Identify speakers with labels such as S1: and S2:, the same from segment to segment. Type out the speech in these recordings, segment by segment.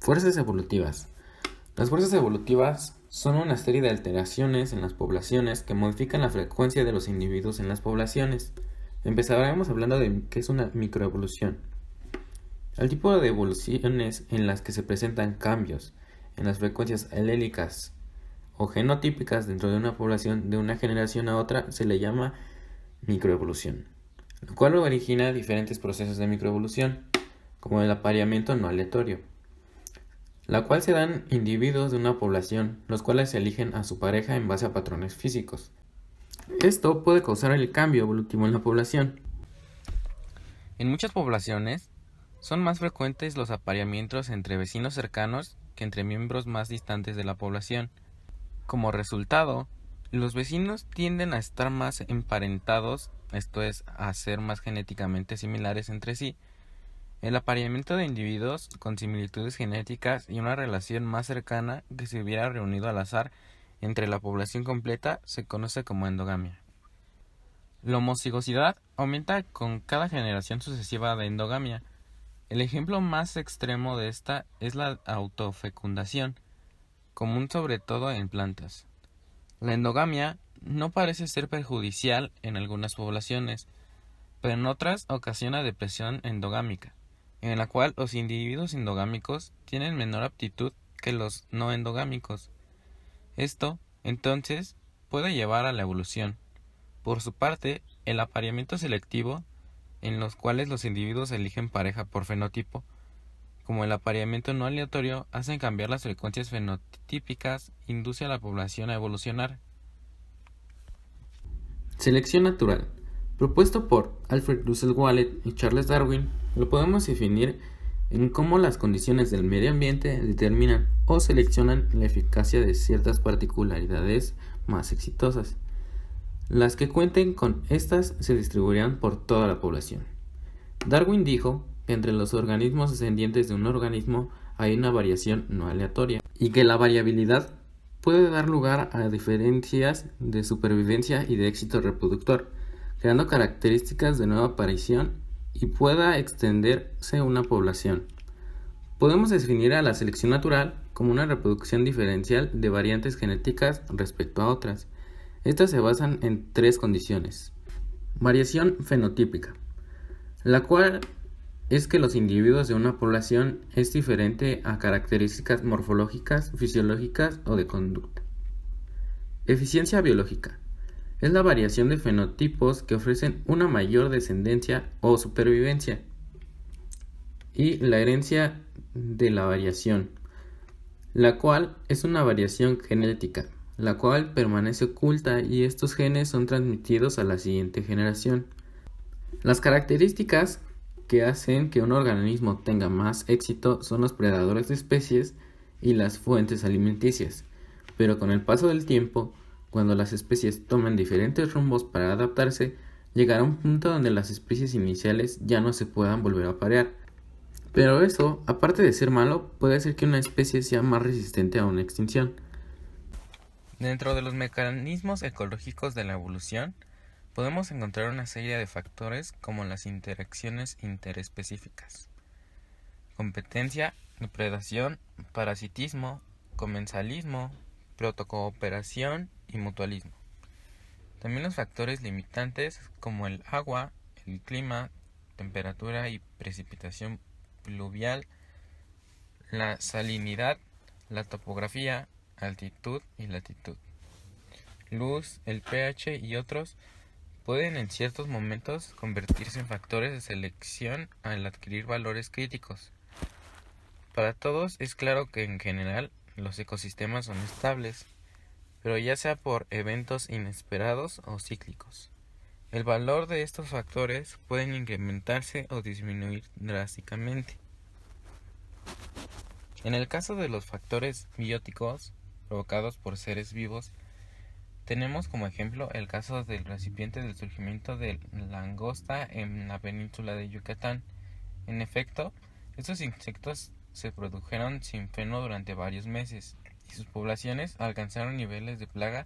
S1: Fuerzas evolutivas. Las fuerzas evolutivas son una serie de alteraciones en las poblaciones que modifican la frecuencia de los individuos en las poblaciones. Empezaremos hablando de qué es una microevolución. El tipo de evoluciones en las que se presentan cambios en las frecuencias alélicas o genotípicas dentro de una población de una generación a otra se le llama microevolución, lo cual origina diferentes procesos de microevolución, como el apareamiento no aleatorio, la cual se dan individuos de una población, los cuales eligen a su pareja en base a patrones físicos. Esto puede causar el cambio evolutivo en la población.
S2: En muchas poblaciones son más frecuentes los apareamientos entre vecinos cercanos que entre miembros más distantes de la población. Como resultado, los vecinos tienden a estar más emparentados, esto es, a ser más genéticamente similares entre sí. El apareamiento de individuos con similitudes genéticas y una relación más cercana que se hubiera reunido al azar entre la población completa se conoce como endogamia. La homocigosidad aumenta con cada generación sucesiva de endogamia. El ejemplo más extremo de esta es la autofecundación, común sobre todo en plantas. La endogamia no parece ser perjudicial en algunas poblaciones, pero en otras ocasiona depresión endogámica, en la cual los individuos endogámicos tienen menor aptitud que los no endogámicos. Esto, entonces, puede llevar a la evolución. Por su parte, el apareamiento selectivo, en los cuales los individuos eligen pareja por fenotipo, como el apareamiento no aleatorio, hacen cambiar las frecuencias fenotípicas, induce a la población a evolucionar.
S1: Selección natural. Propuesto por Alfred Russel Wallace y Charles Darwin, lo podemos definir en cómo las condiciones del medio ambiente determinan o seleccionan la eficacia de ciertas particularidades más exitosas. Las que cuenten con estas se distribuirán por toda la población. Darwin dijo que entre los organismos descendientes de un organismo hay una variación no aleatoria y que la variabilidad puede dar lugar a diferencias de supervivencia y de éxito reproductor, creando características de nueva aparición y pueda extenderse una población. Podemos definir a la selección natural como una reproducción diferencial de variantes genéticas respecto a otras. Estas se basan en tres condiciones. Variación fenotípica, la cual es que los individuos de una población es diferente a características morfológicas, fisiológicas o de conducta. Eficiencia biológica. Es la variación de fenotipos que ofrecen una mayor descendencia o supervivencia. Y la herencia de la variación, la cual es una variación genética, la cual permanece oculta y estos genes son transmitidos a la siguiente generación. Las características que hacen que un organismo tenga más éxito son los predadores de especies y las fuentes alimenticias, pero con el paso del tiempo, cuando las especies toman diferentes rumbos para adaptarse, llegará un punto donde las especies iniciales ya no se puedan volver a aparear. Pero eso, aparte de ser malo, puede hacer que una especie sea más resistente a una extinción.
S2: Dentro de los mecanismos ecológicos de la evolución, podemos encontrar una serie de factores como las interacciones interespecíficas, competencia, depredación, parasitismo, comensalismo, protocooperación y mutualismo. También los factores limitantes como el agua, el clima, temperatura y precipitación pluvial, la salinidad, la topografía, altitud y latitud, luz, el pH y otros pueden en ciertos momentos convertirse en factores de selección al adquirir valores críticos. Para todos es claro que en general los ecosistemas son estables, pero ya sea por eventos inesperados o cíclicos. El valor de estos factores pueden incrementarse o disminuir drásticamente. En el caso de los factores bióticos provocados por seres vivos, tenemos como ejemplo el caso del recipiente del surgimiento de langosta en la península de Yucatán. En efecto, estos insectos se produjeron sin freno durante varios meses y sus poblaciones alcanzaron niveles de plaga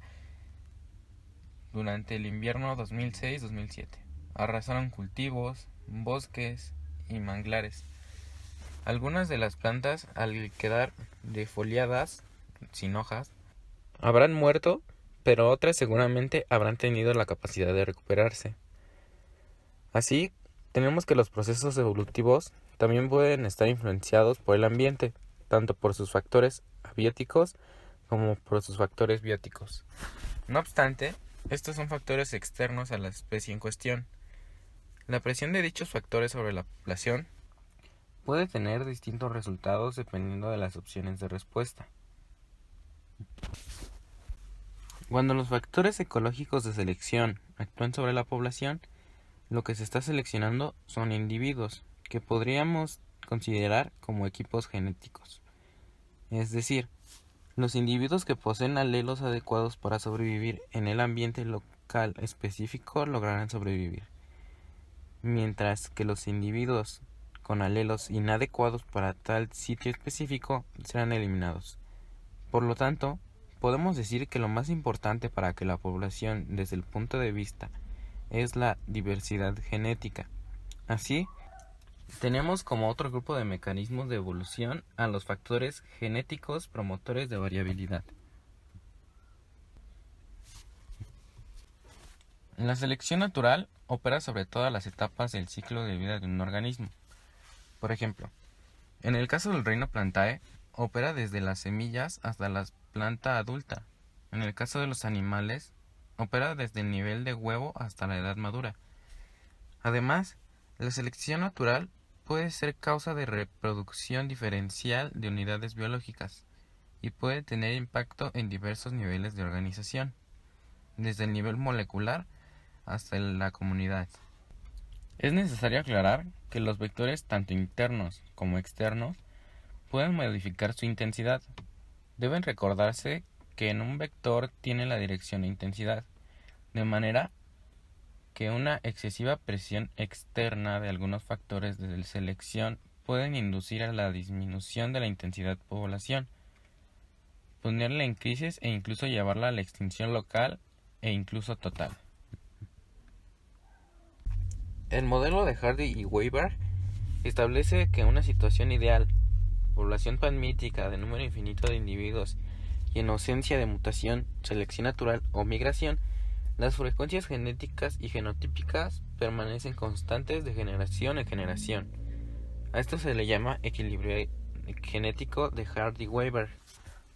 S2: durante el invierno 2006-2007. Arrasaron cultivos, bosques y manglares. Algunas de las plantas, al quedar defoliadas, sin hojas, habrán muerto, pero otras seguramente habrán tenido la capacidad de recuperarse. Así, tenemos que los procesos evolutivos también pueden estar influenciados por el ambiente, tanto por sus factores abióticos como por sus factores bióticos. No obstante, estos son factores externos a la especie en cuestión. La presión de dichos factores sobre la población puede tener distintos resultados dependiendo de las opciones de respuesta. Cuando los factores ecológicos de selección actúan sobre la población, lo que se está seleccionando son individuos que podríamos considerar como equipos genéticos. Es decir, los individuos que poseen alelos adecuados para sobrevivir en el ambiente local específico lograrán sobrevivir, mientras que los individuos con alelos inadecuados para tal sitio específico serán eliminados. Por lo tanto, podemos decir que lo más importante para que la población desde el punto de vista es la diversidad genética. Así, tenemos como otro grupo de mecanismos de evolución a los factores genéticos promotores de variabilidad. La selección natural opera sobre todas las etapas del ciclo de vida de un organismo. Por ejemplo, en el caso del reino Plantae, opera desde las semillas hasta la planta adulta. En el caso de los animales, opera desde el nivel de huevo hasta la edad madura. Además, la selección natural puede ser causa de reproducción diferencial de unidades biológicas y puede tener impacto en diversos niveles de organización, desde el nivel molecular hasta la comunidad. Es necesario aclarar que los vectores tanto internos como externos pueden modificar su intensidad. Deben recordarse que en un vector tiene la dirección e intensidad, de manera que una excesiva presión externa de algunos factores de selección pueden inducir a la disminución de la intensidad de población, ponerla en crisis e incluso llevarla a la extinción local e incluso total. El modelo de Hardy y Weinberg establece que una situación ideal, población panmítica de número infinito de individuos y en ausencia de mutación, selección natural o migración, las frecuencias genéticas y genotípicas permanecen constantes de generación en generación. A esto se le llama equilibrio genético de Hardy-Weinberg.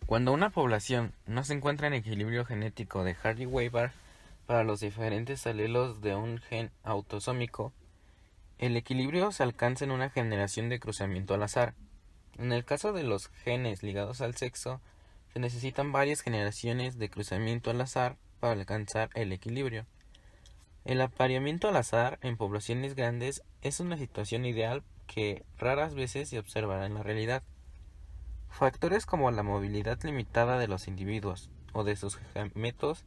S2: Cuando una población no se encuentra en equilibrio genético de Hardy-Weinberg para los diferentes alelos de un gen autosómico, el equilibrio se alcanza en una generación de cruzamiento al azar. En el caso de los genes ligados al sexo, se necesitan varias generaciones de cruzamiento al azar para alcanzar el equilibrio. El apareamiento al azar en poblaciones grandes es una situación ideal que raras veces se observará en la realidad. Factores como la movilidad limitada de los individuos o de sus gametos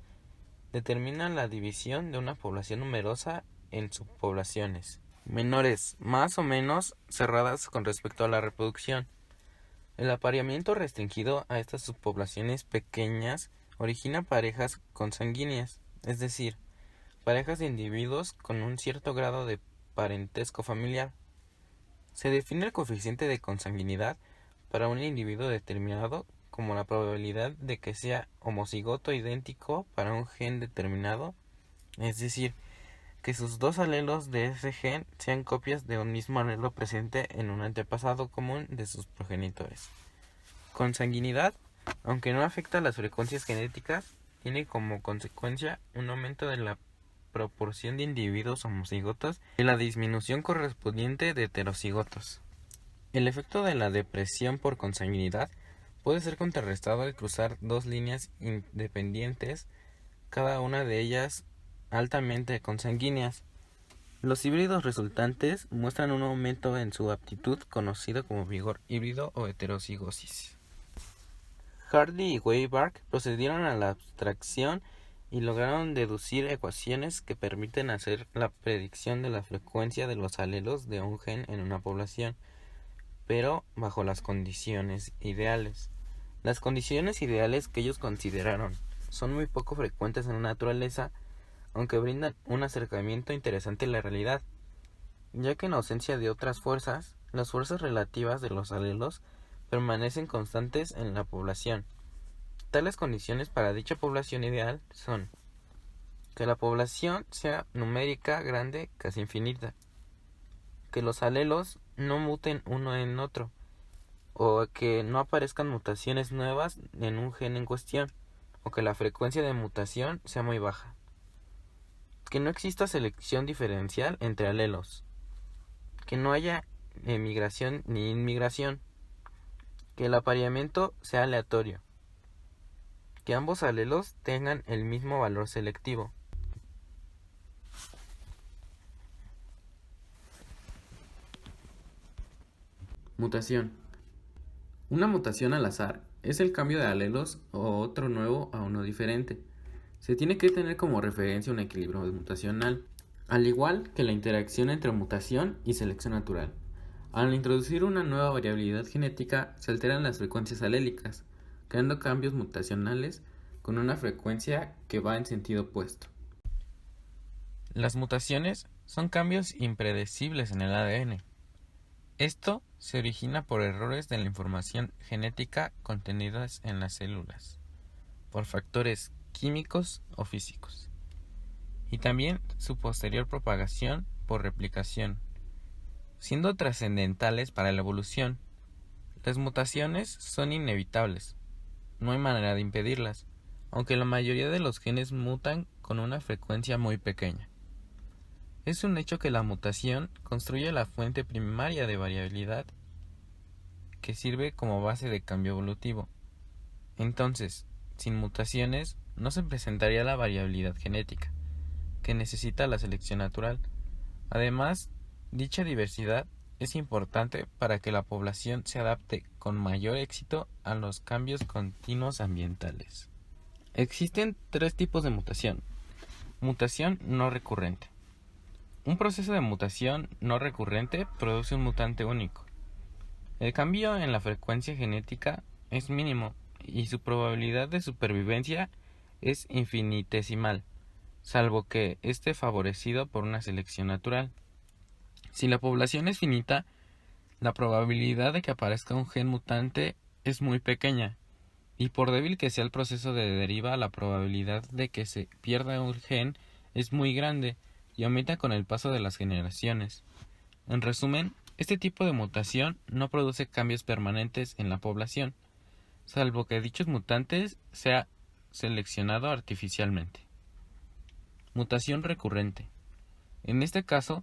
S2: determinan la división de una población numerosa en subpoblaciones menores, más o menos cerradas con respecto a la reproducción. El apareamiento restringido a estas subpoblaciones pequeñas origina parejas consanguíneas, es decir, parejas de individuos con un cierto grado de parentesco familiar. Se define el coeficiente de consanguinidad para un individuo determinado como la probabilidad de que sea homocigoto idéntico para un gen determinado, es decir, que sus dos alelos de ese gen sean copias de un mismo alelo presente en un antepasado común de sus progenitores. Consanguinidad, aunque no afecta a las frecuencias genéticas, tiene como consecuencia un aumento de la proporción de individuos homocigotos y la disminución correspondiente de heterocigotos. El efecto de la depresión por consanguinidad puede ser contrarrestado al cruzar dos líneas independientes, cada una de ellas altamente consanguíneas. Los híbridos resultantes muestran un aumento en su aptitud conocido como vigor híbrido o heterocigosis. Hardy y Weinberg procedieron a la abstracción y lograron deducir ecuaciones que permiten hacer la predicción de la frecuencia de los alelos de un gen en una población, pero bajo las condiciones ideales. Las condiciones ideales que ellos consideraron son muy poco frecuentes en la naturaleza, aunque brindan un acercamiento interesante a la realidad, ya que en ausencia de otras fuerzas, las fuerzas relativas de los alelos permanecen constantes en la población. Tales condiciones para dicha población ideal son que la población sea numérica grande, casi infinita, que los alelos no muten uno en otro, o que no aparezcan mutaciones nuevas en un gen en cuestión, o que la frecuencia de mutación sea muy baja, que no exista selección diferencial entre alelos, que no haya emigración ni inmigración, que el apareamiento sea aleatorio, que ambos alelos tengan el mismo valor selectivo.
S1: Mutación. Una mutación al azar es el cambio de alelos o otro nuevo a uno diferente. Se tiene que tener como referencia un equilibrio mutacional, al igual que la interacción entre mutación y selección natural. Al introducir una nueva variabilidad genética, se alteran las frecuencias alélicas, creando cambios mutacionales con una frecuencia que va en sentido opuesto.
S2: Las mutaciones son cambios impredecibles en el ADN. Esto se origina por errores de la información genética contenidas en las células, por factores químicos o físicos, y también su posterior propagación por replicación, siendo trascendentales para la evolución. Las mutaciones son inevitables, no hay manera de impedirlas, aunque la mayoría de los genes mutan con una frecuencia muy pequeña. Es un hecho que la mutación construye la fuente primaria de variabilidad que sirve como base de cambio evolutivo. Entonces, sin mutaciones no se presentaría la variabilidad genética, que necesita la selección natural. Además, dicha diversidad es importante para que la población se adapte con mayor éxito a los cambios continuos ambientales. Existen 3 tipos de mutación. Mutación no recurrente. Un proceso de mutación no recurrente produce un mutante único. El cambio en la frecuencia genética es mínimo y su probabilidad de supervivencia es infinitesimal, salvo que esté favorecido por una selección natural. Si la población es finita, la probabilidad de que aparezca un gen mutante es muy pequeña, y por débil que sea el proceso de deriva, la probabilidad de que se pierda un gen es muy grande y aumenta con el paso de las generaciones. En resumen, este tipo de mutación no produce cambios permanentes en la población, salvo que dichos mutantes sea seleccionado artificialmente. Mutación recurrente. En este caso,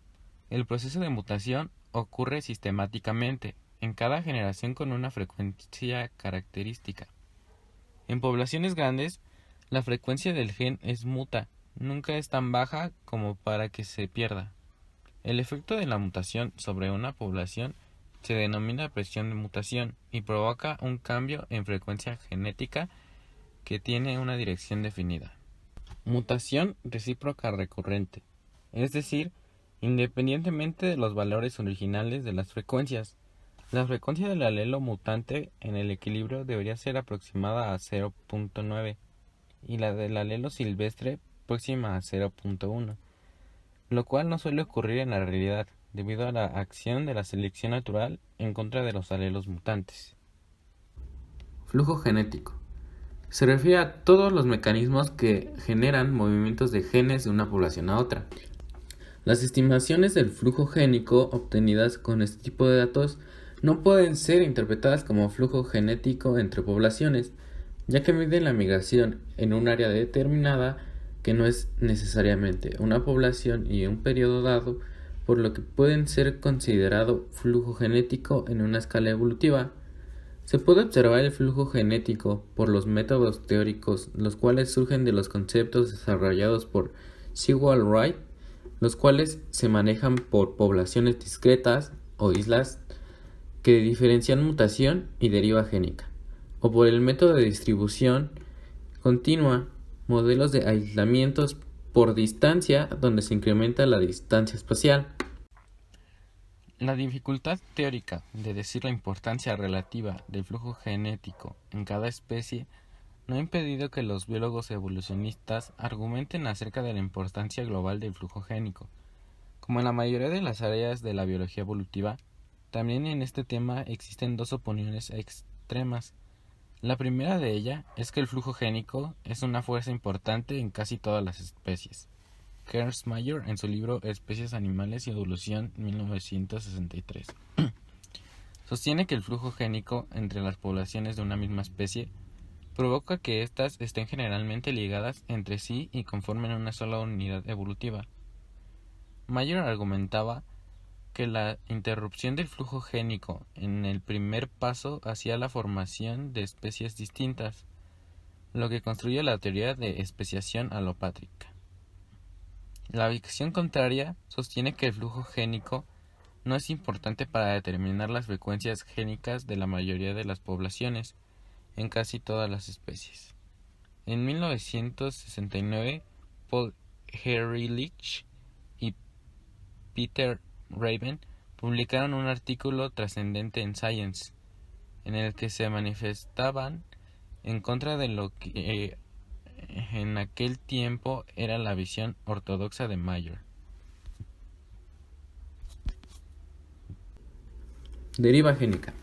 S2: el proceso de mutación ocurre sistemáticamente en cada generación con una frecuencia característica. En poblaciones grandes, la frecuencia del gen es muta, nunca es tan baja como para que se pierda. El efecto de la mutación sobre una población se denomina presión de mutación y provoca un cambio en frecuencia genética que tiene una dirección definida. Mutación recíproca recurrente, es decir, independientemente de los valores originales de las frecuencias, la frecuencia del alelo mutante en el equilibrio debería ser aproximada a 0.9 y la del alelo silvestre próxima a 0.1, lo cual no suele ocurrir en la realidad debido a la acción de la selección natural en contra de los alelos mutantes.
S1: Flujo genético. Se refiere a todos los mecanismos que generan movimientos de genes de una población a otra. Las estimaciones del flujo génico obtenidas con este tipo de datos no pueden ser interpretadas como flujo genético entre poblaciones, ya que miden la migración en un área determinada que no es necesariamente una población y un periodo dado, por lo que pueden ser considerado flujo genético en una escala evolutiva. Se puede observar el flujo genético por los métodos teóricos, los cuales surgen de los conceptos desarrollados por Sewall-Wright, los cuales se manejan por poblaciones discretas o islas que diferencian mutación y deriva génica, o por el método de distribución continua, modelos de aislamientos por distancia donde se incrementa la distancia espacial.
S2: La dificultad teórica de decir la importancia relativa del flujo genético en cada especie no ha impedido que los biólogos evolucionistas argumenten acerca de la importancia global del flujo génico. Como en la mayoría de las áreas de la biología evolutiva, También en este tema existen dos opiniones extremas. La primera de ellas es que el flujo génico es una fuerza importante en casi todas las especies. Kersmayer en su libro Especies animales y evolución 1963 sostiene que el flujo génico entre las poblaciones de una misma especie provoca que éstas estén generalmente ligadas entre sí y conformen una sola unidad evolutiva. Mayer argumentaba que la interrupción del flujo génico en el primer paso hacía la formación de especies distintas, lo que construye la teoría de especiación alopátrica. La visión contraria sostiene que el flujo génico no es importante para determinar las frecuencias génicas de la mayoría de las poblaciones en casi todas las especies. En 1969, Paul Ehrlich y Peter Raven publicaron un artículo trascendente en Science, en el que se manifestaban en contra de lo que en aquel tiempo era la visión ortodoxa de Mayer.
S1: Deriva génica.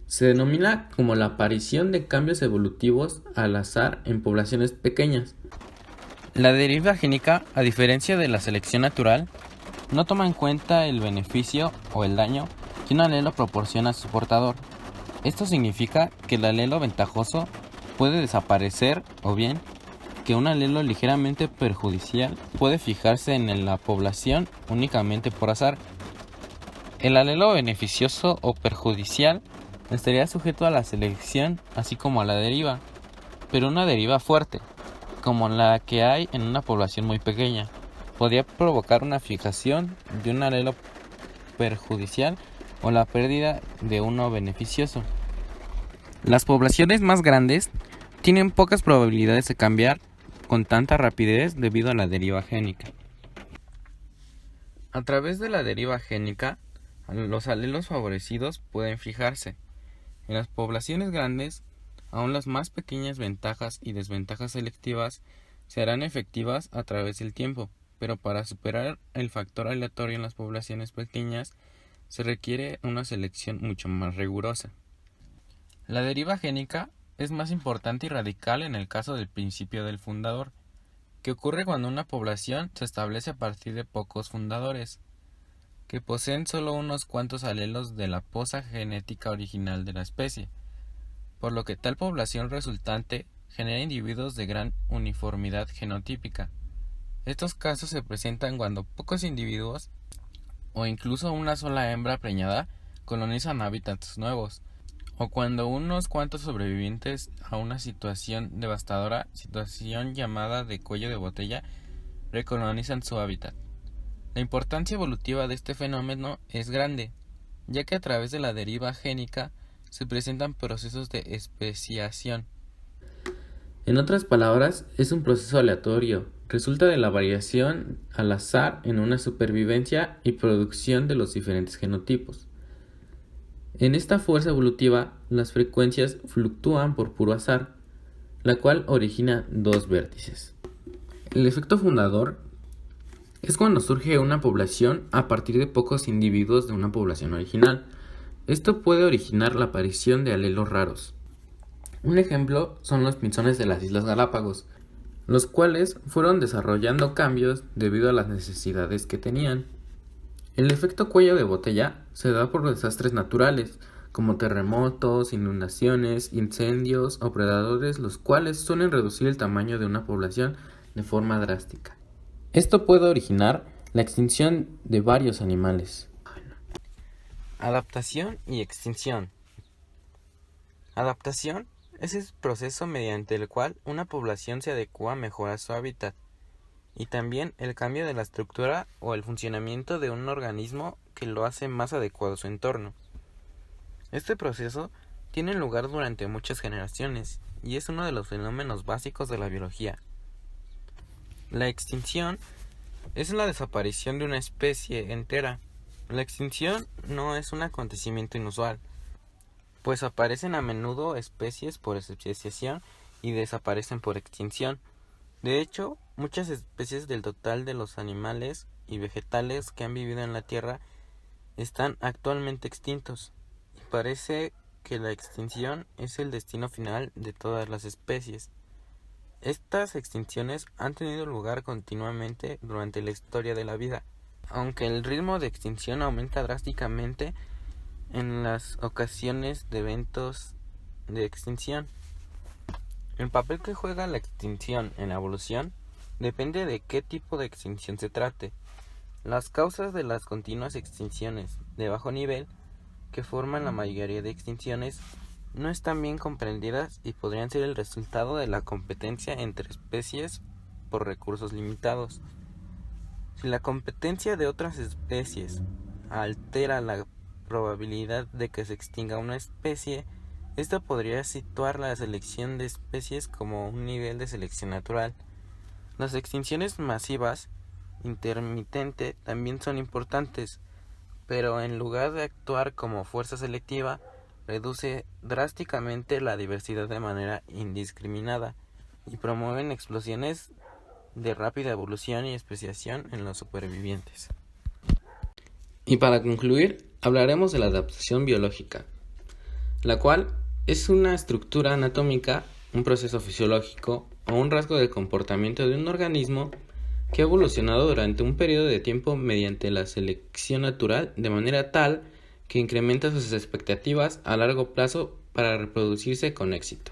S1: Se denomina como la aparición de cambios evolutivos al azar en poblaciones pequeñas.
S2: La deriva génica, a diferencia de la selección natural, no toma en cuenta el beneficio o el daño que un alelo proporciona a su portador. Esto significa que el alelo ventajoso puede desaparecer o bien que un alelo ligeramente perjudicial puede fijarse en la población únicamente por azar. El alelo beneficioso o perjudicial estaría sujeto a la selección así como a la deriva, pero una deriva fuerte, como la que hay en una población muy pequeña, podría provocar una fijación de un alelo perjudicial o la pérdida de uno beneficioso. Las poblaciones más grandes tienen pocas probabilidades de cambiar con tanta rapidez debido a la deriva génica. A través de la deriva génica, los alelos favorecidos pueden fijarse. En las poblaciones grandes, aún las más pequeñas ventajas y desventajas selectivas se harán efectivas a través del tiempo, pero para superar el factor aleatorio en las poblaciones pequeñas se requiere una selección mucho más rigurosa. La deriva génica es más importante y radical en el caso del principio del fundador, que ocurre cuando una población se establece a partir de pocos fundadores, que poseen solo unos cuantos alelos de la poza genética original de la especie, por lo que tal población resultante genera individuos de gran uniformidad genotípica. Estos casos se presentan cuando pocos individuos, o incluso una sola hembra preñada, colonizan hábitats nuevos, o cuando unos cuantos sobrevivientes a una situación devastadora, situación llamada de cuello de botella, recolonizan su hábitat. La importancia evolutiva de este fenómeno es grande, ya que a través de la deriva génica se presentan procesos de especiación.
S1: En otras palabras, es un proceso aleatorio, resulta de la variación al azar en una supervivencia y producción de los diferentes genotipos. En esta fuerza evolutiva, las frecuencias fluctúan por puro azar, la cual origina dos vértices. El efecto fundador es cuando surge una población a partir de pocos individuos de una población original. Esto puede originar la aparición de alelos raros. Un ejemplo son los pinzones de las Islas Galápagos, los cuales fueron desarrollando cambios debido a las necesidades que tenían. El efecto cuello de botella se da por desastres naturales, como terremotos, inundaciones, incendios o predadores, los cuales suelen reducir el tamaño de una población de forma drástica. Esto puede originar la extinción de varios animales.
S2: Adaptación y extinción. Adaptación es el proceso mediante el cual una población se adecua mejor a su hábitat, y también el cambio de la estructura o el funcionamiento de un organismo que lo hace más adecuado a su entorno. Este proceso tiene lugar durante muchas generaciones y es uno de los fenómenos básicos de la biología. La extinción es la desaparición de una especie entera. La extinción no es un acontecimiento inusual, pues aparecen a menudo especies por especiación y desaparecen por extinción. De hecho, muchas especies del total de los animales y vegetales que han vivido en la Tierra están actualmente extintos y parece que la extinción es el destino final de todas las especies. Estas extinciones han tenido lugar continuamente durante la historia de la vida, aunque el ritmo de extinción aumenta drásticamente en las ocasiones de eventos de extinción. El papel que juega la extinción en la evolución depende de qué tipo de extinción se trate. Las causas de las continuas extinciones de bajo nivel, que forman la mayoría de extinciones, no están bien comprendidas y podrían ser el resultado de la competencia entre especies por recursos limitados. Si la competencia de otras especies altera la probabilidad de que se extinga una especie, esto podría situar la selección de especies como un nivel de selección natural. Las extinciones masivas intermitente también son importantes, pero en lugar de actuar como fuerza selectiva, reduce drásticamente la diversidad de manera indiscriminada y promueven explosiones de rápida evolución y especiación en los supervivientes.
S1: Y para concluir, hablaremos de la adaptación biológica, la cual es una estructura anatómica, un proceso fisiológico o un rasgo del comportamiento de un organismo que ha evolucionado durante un periodo de tiempo mediante la selección natural de manera tal que incrementa sus expectativas a largo plazo para reproducirse con éxito.